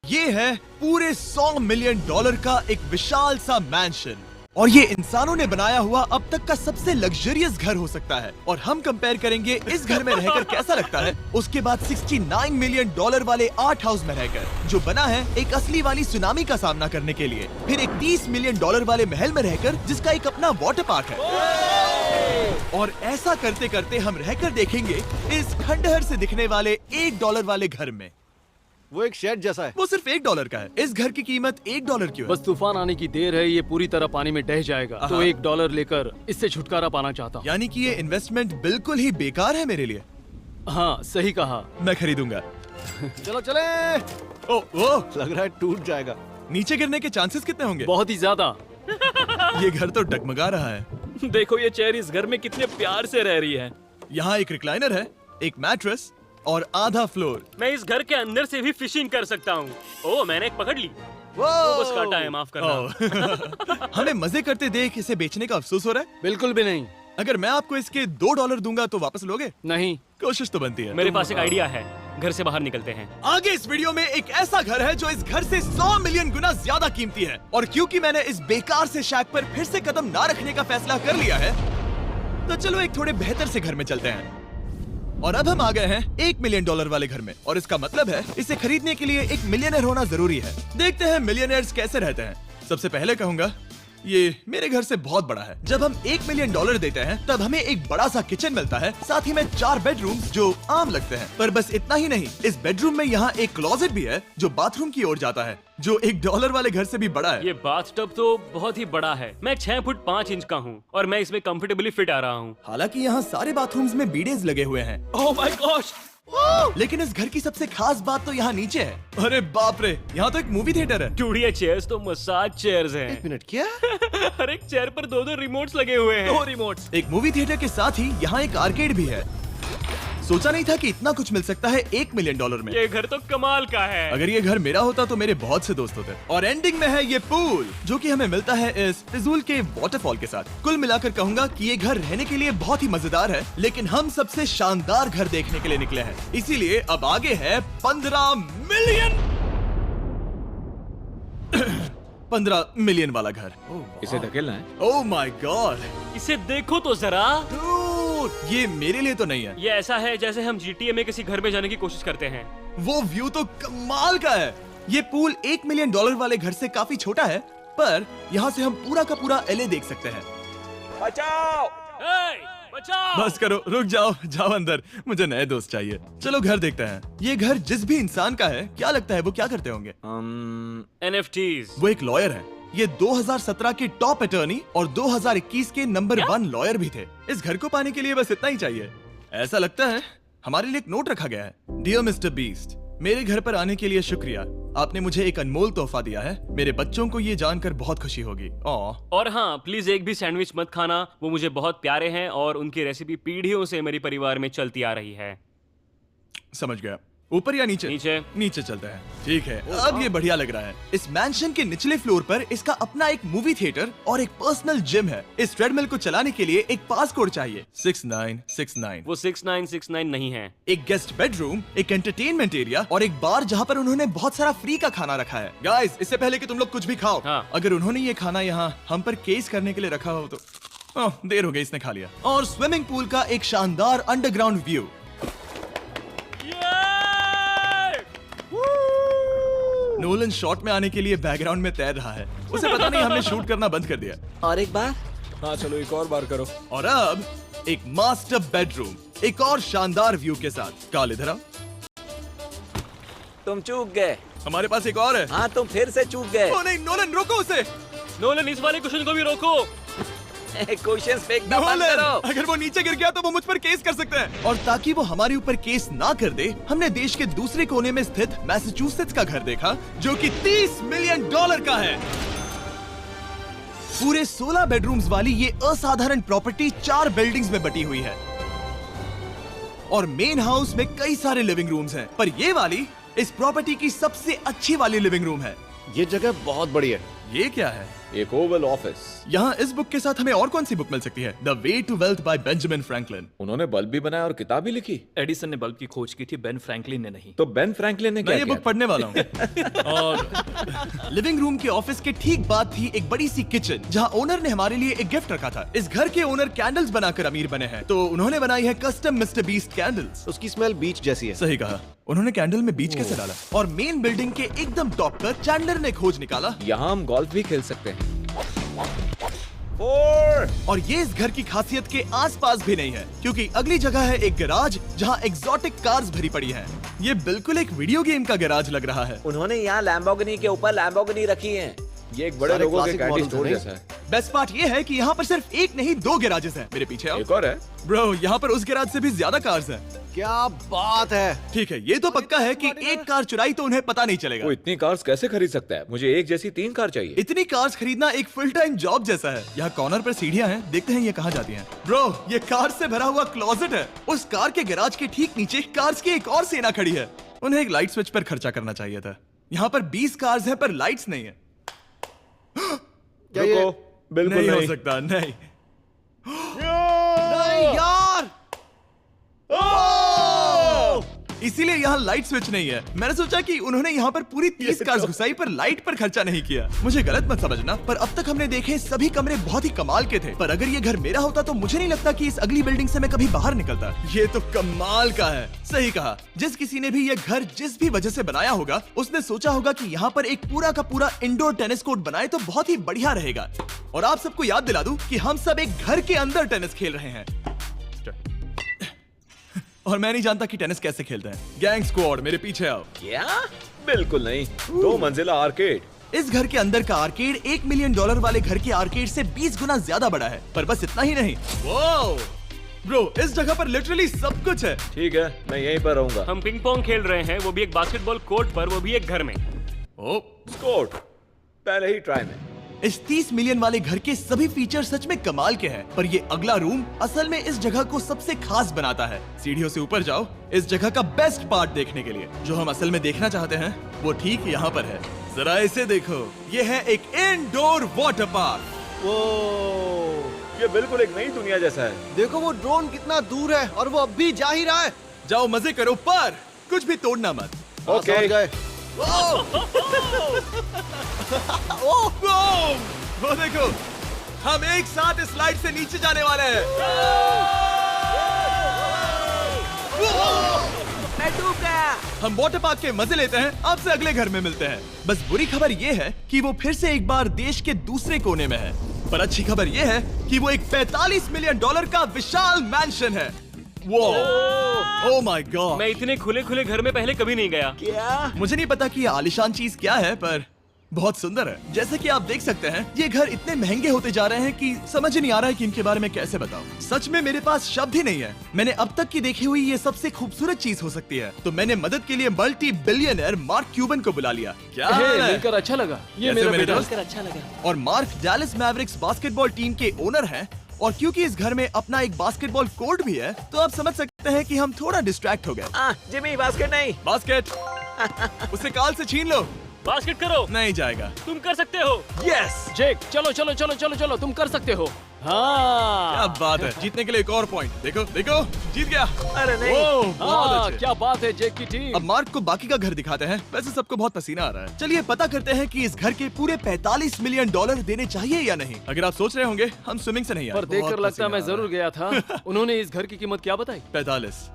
ये है पूरे $100 मिलियन का एक विशाल सा मैंशन, और ये इंसानों ने बनाया हुआ अब तक का सबसे लग्जरियस घर हो सकता है। और हम कंपेयर करेंगे इस घर में रहकर कैसा लगता है उसके बाद $69 मिलियन वाले आर्ट हाउस में रहकर, जो बना है एक असली वाली सुनामी का सामना करने के लिए। फिर एक $30 मिलियन वाले महल में रहकर जिसका एक अपना वाटर पार्क है। और ऐसा करते करते हम रहकर देखेंगे इस खंडहर से दिखने वाले $1 वाले घर में। वो एक शेड जैसा है। वो सिर्फ $1 का है। इस घर की कीमत $1 क्यों है? बस तूफान आने की देर है, ये पूरी तरह पानी में ढह जाएगा, तो $1 लेकर इससे छुटकारा पाना चाहता हूँ। यानी कि ये इन्वेस्टमेंट बिल्कुल ही बेकार है मेरे लिए। हाँ सही कहा। मैं खरीदूंगा। चलो चले। ओ, लग रहा है टूट जाएगा। नीचे गिरने के चांसेस कितने होंगे? बहुत ही ज्यादा। ये घर तो डगमगा रहा है। देखो ये चेयर इस घर में कितने प्यार से रह रही है। यहाँ एक रिक्लाइनर है, एक मैट्रेस और आधा फ्लोर। मैं इस घर के अंदर से भी फिशिंग कर सकता हूँ। ओह मैंने एक पकड़ ली। वो बस काटा है, माफ करना। हमें मजे करते देख इसे बेचने का अफसोस हो रहा है? बिल्कुल भी नहीं। अगर मैं आपको इसके $2 दूंगा तो वापस लोगे? नहीं। कोशिश तो बनती है। मेरे पास एक आइडिया है, घर से बाहर निकलते हैं। आगे इस वीडियो में एक ऐसा घर है जो इस घर से 100 मिलियन गुना ज्यादा कीमती है। और क्योंकि मैंने इस बेकार से शैक पर फिर से कदम ना रखने का फैसला कर लिया है, तो चलो एक थोड़े बेहतर से घर में चलते हैं। और अब हम आ गए हैं $1 मिलियन वाले घर में, और इसका मतलब है इसे खरीदने के लिए एक मिलियनर होना जरूरी है। देखते हैं मिलियनर्स कैसे रहते हैं। सबसे पहले कहूंगा ये मेरे घर से बहुत बड़ा है। जब हम $1 मिलियन देते हैं तब हमें एक बड़ा सा किचन मिलता है, साथ ही में 4 बेडरूम्स जो आम लगते हैं। पर बस इतना ही नहीं, इस बेडरूम में यहाँ एक क्लोजेट भी है जो बाथरूम की ओर जाता है, जो $1 वाले घर से भी बड़ा है। ये बाथटब तो बहुत ही बड़ा है। मैं 6 फुट 5 इंच का हूँ और मैं इसमें कंफर्टेबली फिट आ रहा हूँ। हालांकि यहाँ सारे बाथरूम्स में बीडेज लगे हुए हैं। Oh my gosh! लेकिन इस घर की सबसे खास बात तो यहाँ नीचे है। अरे बाप रे, यहाँ तो एक मूवी थिएटर है। टूड ये चेयर्स तो मसाज चेयर्स हैं। एक मिनट, क्या? हर एक चेयर पर 2-2 रिमोट्स लगे हुए हैं। 2 रिमोट्स। एक मूवी थिएटर के साथ ही यहाँ एक आर्केड भी है। सोचा नहीं था कि इतना कुछ मिल सकता है $1 मिलियन में। ये घर तो कमाल का है। अगर ये घर मेरा होता तो मेरे बहुत से दोस्त होते। और एंडिंग में है ये पूल, जो कि हमें मिलता है इस फिजूल के वाटरफॉल के साथ। कुल मिलाकर कहूंगा कि ये घर रहने के लिए बहुत ही मजेदार है, लेकिन हम सबसे शानदार घर देखने के लिए निकले हैं। इसीलिए अब आगे है 15 मिलियन वाला घर। इसे धकेलना है। ओह माय गॉड, इसे देखो तो जरा। ये मेरे लिए तो नहीं है। ये ऐसा है जैसे हम GTA में किसी घर में जाने की कोशिश करते हैं। वो व्यू तो कमाल का है। ये पूल $1 मिलियन वाले घर से काफी छोटा है, पर यहाँ से हम पूरा का पूरा LA देख सकते हैं। बचाओ! बचाओ! बस करो, रुक जाओ, जाओ अंदर, मुझे नए दोस्त चाहिए। चलो घर देखते हैं। ये घर जिस भी इंसान का है, क्या लगता है वो क्या करते होंगे? NFTs। वो एक लॉयर है। ये 2017 के टॉप अटर्नी और 2021 के नंबर 1 लॉयर भी थे। इस घर को पाने के लिए बस इतना ही चाहिए। ऐसा लगता है हमारे लिए एक नोट रखा गया है। डियर मिस्टर बीस्ट, मेरे घर पर आने के लिए शुक्रिया। आपने मुझे एक अनमोल तोहफा दिया है। मेरे बच्चों को ये जानकर बहुत खुशी होगी। और हाँ, प्लीज एक भी सैंडविच मत खाना, वो मुझे बहुत प्यारे हैं और उनकी रेसिपी पीढ़ियों से मेरे परिवार में चलती आ रही है। समझ गया। ऊपर या नीचे? नीचे। नीचे चलते हैं। ठीक है, अब ये बढ़िया लग रहा है। इस मैंशन के निचले फ्लोर पर इसका अपना एक मूवी थिएटर और एक पर्सनल जिम है। इस ट्रेडमिल को चलाने के लिए एक पास कोड चाहिए, 6969। वो 6969 नहीं है। एक गेस्ट बेडरूम, एक एंटरटेनमेंट एरिया और एक बार जहाँ पर उन्होंने बहुत सारा फ्री का खाना रखा है। गाइस, इससे पहले कि तुम लोग कुछ भी खाओ, हाँ। अगर उन्होंने ये खाना यहाँ हम पर केस करने के लिए रखा हो तो देर हो गई, इसने खा लिया। और स्विमिंग पूल का एक शानदार अंडरग्राउंड व्यू। नोलन शॉट में आने के लिए बैकग्राउंड में तैर रहा है। उसे पता नहीं हमने शूट करना बंद कर दिया। और एक बार? हाँ चलो एक और बार करो। और अब एक मास्टर बेडरूम, एक और शानदार व्यू के साथ। काल इधर आओ। तुम चूक गए। हमारे पास एक और है। हाँ तुम फिर से चूक गए। ओ नहीं, नोलन रोको उसे। नोलन, इस वाले क्वेश्चन को भी रोको। क्वेश्चन फेंकना बंद नोलन, करो। अगर वो नीचे गिर गया तो वो मुझ पर केस कर सकते हैं। और ताकि वो हमारे ऊपर केस ना कर दे, हमने देश के दूसरे कोने में स्थित मैसाचुसेट्स का घर देखा, जो कि $30 मिलियन का है। पूरे 16 बेडरूम्स वाली ये असाधारण प्रॉपर्टी 4 बिल्डिंग्स में बटी हुई है। और मेन हाउस में कई सारे लिविंग रूम्स हैं, पर ये वाली इस प्रॉपर्टी की सबसे अच्छी वाली लिविंग रूम है। ये जगह बहुत बड़ी है। ये क्या है? एक ओवल ऑफिस। यहाँ इस बुक के साथ हमें और कौन सी बुक मिल सकती है? The way to wealth by Benjamin Franklin. उन्होंने बल्ब भी बनाया और किताब भी लिखी। एडिसन ने बल्ब की खोज की थी, बेन फ्रैंकलिन ने नहीं। तो बेन फ्रैंकलिन ने क्या मैं ये किया बुक पढ़ने वाला हूँ। और लिविंग रूम के ऑफिस के ठीक बाद थी एक बड़ी सी किचन जहाँ ओनर ने हमारे लिए एक गिफ्ट रखा था। इस घर के ओनर कैंडल्स बनाकर अमीर बने हैं, तो उन्होंने बनाई है कस्टम मिस्टर बीस्ट कैंडल्स। उसकी स्मेल बीच जैसी है। सही कहा। उन्होंने कैंडल में बीच कैसे डाला? और मेन बिल्डिंग के एकदम टॉप पर चैंडलर ने खोज निकाला। यहाँ हम गोल्फ भी खेल सकते हैं। 4 और ये इस घर की खासियत के आसपास भी नहीं है, क्योंकि अगली जगह है एक गैराज जहाँ एग्जॉटिक कार्स भरी पड़ी हैं। ये बिल्कुल एक वीडियो गेम का गैराज लग रहा है। उन्होंने यहाँ लैम्बोर्गिनी के ऊपर लैम्बोर्गिनी रखी है। ये एक बड़े सारे लोगों के classic कैंडी models स्टोर हैं। जैसा है। बेस्ट पार्ट ये है कि यहाँ पर सिर्फ एक नहीं 2 गैराजेस हैं। मेरे पीछे आओ। एक और है। ब्रो, यहाँ पर उस गैराज से भी ज्यादा कार्स हैं। क्या बात है। ठीक है, ये तो पक्का है कि एक कार चुराई तो उन्हें पता नहीं चलेगा। वो इतनी कार्स कैसे खरीद सकता है? मुझे एक जैसी 3 कार चाहिए। इतनी कार्स खरीदना एक फुल टाइम जॉब जैसा है। यहाँ कॉर्नर पर सीढ़ियाँ हैं, देखते हैं ये कहाँ जाती हैं। ब्रो, ये कार से भरा हुआ क्लोजेट है। उस कार के गैराज के ठीक नीचे कार्स की एक और सेना खड़ी है। उन्हें एक लाइट स्विच पर खर्चा करना चाहिए था। यहाँ पर 20 कार्स हैं पर लाइट्स नहीं है। क्या ये- रुको, बिल्कुल नहीं हो नहीं। सकता, नहीं। नहीं यार। इसीलिए यहाँ लाइट स्विच नहीं है। मैंने सोचा कि उन्होंने यहाँ पर पूरी 30 कार्स घुसाई पर लाइट पर खर्चा नहीं किया। मुझे गलत मत समझना, पर अब तक हमने देखे सभी कमरे बहुत ही कमाल के थे। पर अगर ये घर मेरा होता तो मुझे नहीं लगता कि इस अगली बिल्डिंग से मैं कभी बाहर निकलता। ये तो कमाल का है। सही कहा। जिस किसी ने भी ये घर जिस भी वजह से बनाया होगा, उसने सोचा होगा कि यहाँ पर एक पूरा का पूरा इंडोर टेनिस कोर्ट बनाए तो बहुत ही बढ़िया रहेगा। और आप सबको याद दिला दूं कि हम सब एक घर के अंदर टेनिस खेल रहे हैं। और मैं नहीं जानता कि टेनिस कैसे खेलते हैं। गैंग स्क्वाड, मेरे पीछे आओ। क्या? बिल्कुल नहीं। 2 मंजिला आर्केड। इस घर के अंदर का आर्केड $1 मिलियन वाले घर के आर्केड से 20 गुना ज्यादा बड़ा है। पर बस इतना ही नहीं। वाओ! ब्रो, इस जगह पर लिटरली सब कुछ है। ठीक है, मैं यहीं पर रहूंगा। हम पिंग पोंग खेल रहे हैं, वो भी एक बास्केटबॉल कोर्ट पर, वो भी एक घर में। ओ, स्कोट पहले ही ट्राई में। इस 30 मिलियन वाले घर के सभी फीचर सच में कमाल के हैं, पर ये अगला रूम असल में इस जगह को सबसे खास बनाता है। सीढ़ियों से ऊपर जाओ इस जगह का बेस्ट पार्ट देखने के लिए। जो हम असल में देखना चाहते हैं वो ठीक यहाँ पर है। जरा इसे देखो, ये है एक इंडोर वाटर पार्क। वो ये बिल्कुल एक नई दुनिया जैसा है। देखो वो ड्रोन कितना दूर है और वो अब भी जा ही रहा है। जाओ मजे करो, पर कुछ भी तोड़ना मत। ओके। समझ गए। वो देखो, हम एक साथ इस स्लाइड से नीचे जाने वाले हैं। मैं डूब गया। हम वाटर पार्क के मजे लेते हैं। आपसे अगले घर में मिलते हैं। बस बुरी खबर ये है कि वो फिर से एक बार देश के दूसरे कोने में है। पर अच्छी खबर ये है कि वो एक $45 मिलियन का विशाल मैंशन है। Oh my God! मैं इतने खुले खुले घर में पहले कभी नहीं गया। क्या? मुझे नहीं पता कि ये आलीशान चीज क्या है, पर बहुत सुंदर है। जैसे कि आप देख सकते हैं, ये घर इतने महंगे होते जा रहे हैं कि समझ ही नहीं आ रहा है कि इनके बारे में कैसे बताऊं। सच में मेरे पास शब्द ही नहीं है। मैंने अब तक की देखी हुई ये सबसे खूबसूरत चीज हो सकती है। तो मैंने मदद के लिए मल्टी बिलियनर मार्क क्यूबन को बुला लिया। क्या हे, हाल है? मिलकर अच्छा लगा। ये कैसे मेरा मेरे बेटा। दोस्त? अच्छा लगा। और mark Dallas Mavericks basketball team के ओनर हैं। और क्योंकि इस घर में अपना एक बास्केटबॉल कोर्ट भी है, तो आप समझ सकते हैं कि हम थोड़ा डिस्ट्रैक्ट हो गए। जिमी, बास्केट नहीं। बास्केट उसे काल से छीन लो। बास्केट करो, नहीं जाएगा। तुम कर सकते हो। यस! जेक, चलो चलो चलो चलो चलो, तुम कर सकते हो। क्या हाँ बात है। जीतने के लिए एक और पॉइंट। देखो देखो, जीत गया। अरे नहीं। ओह, बहुत हाँ, अच्छे। क्या बात है जेक की टीम। अब मार्क को बाकी का घर दिखाते हैं। वैसे सबको बहुत पसीना आ रहा है। चलिए पता करते हैं कि इस घर के पूरे $45 मिलियन देने चाहिए या नहीं। अगर आप सोच रहे होंगे हम स्विमिंग से नहीं आए, पर देखकर बहुत लगता है मैं पसीना आ जरूर गया था। उन्होंने इस घर की कीमत क्या बताई? रहा है। 45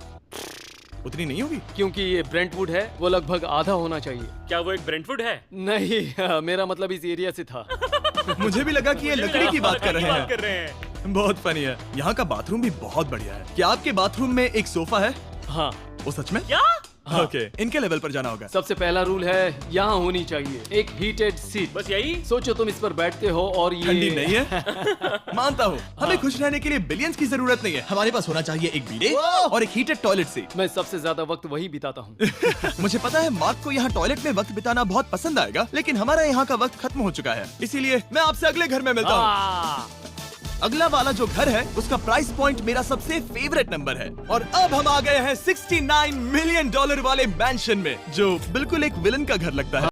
उतनी नहीं होगी। क्योंकि ये ब्रेंटवुड है, वो लगभग आधा होना चाहिए। क्या वो एक ब्रेंटफुड है? नहीं, मेरा मतलब इस एरिया से था। मुझे भी लगा कि ये लकड़ी की बात कर रहे बात कर हैं। रहे हैं। बहुत फनी है। यहाँ का बाथरूम भी बहुत बढ़िया है। क्या आपके बाथरूम में एक सोफा है? हाँ, वो सच में? क्या? ओके, इनके लेवल पर जाना होगा। सबसे पहला रूल है यहाँ होनी चाहिए एक हीटेड सीट। बस यही? सोचो तुम इस पर बैठते हो और ये ठंडी नहीं है। मानता हूँ, हमें खुश रहने के लिए बिलियंस की जरूरत नहीं है। हमारे पास होना चाहिए एक बीडे और एक हीटेड टॉयलेट सीट। मैं सबसे ज्यादा वक्त वही बिताता हूँ। मुझे पता है मार्क को यहाँ टॉयलेट में वक्त बिताना बहुत पसंद आएगा, लेकिन हमारा यहाँ का वक्त खत्म हो चुका है। इसीलिए मैं आपसे अगले घर में मिलता हूँ। अगला वाला जो घर है उसका प्राइस पॉइंट मेरा सबसे फेवरेट नंबर है। और अब हम आ गए हैं $69 मिलियन वाले मैंशन में, जो बिल्कुल एक विलन का घर लगता है।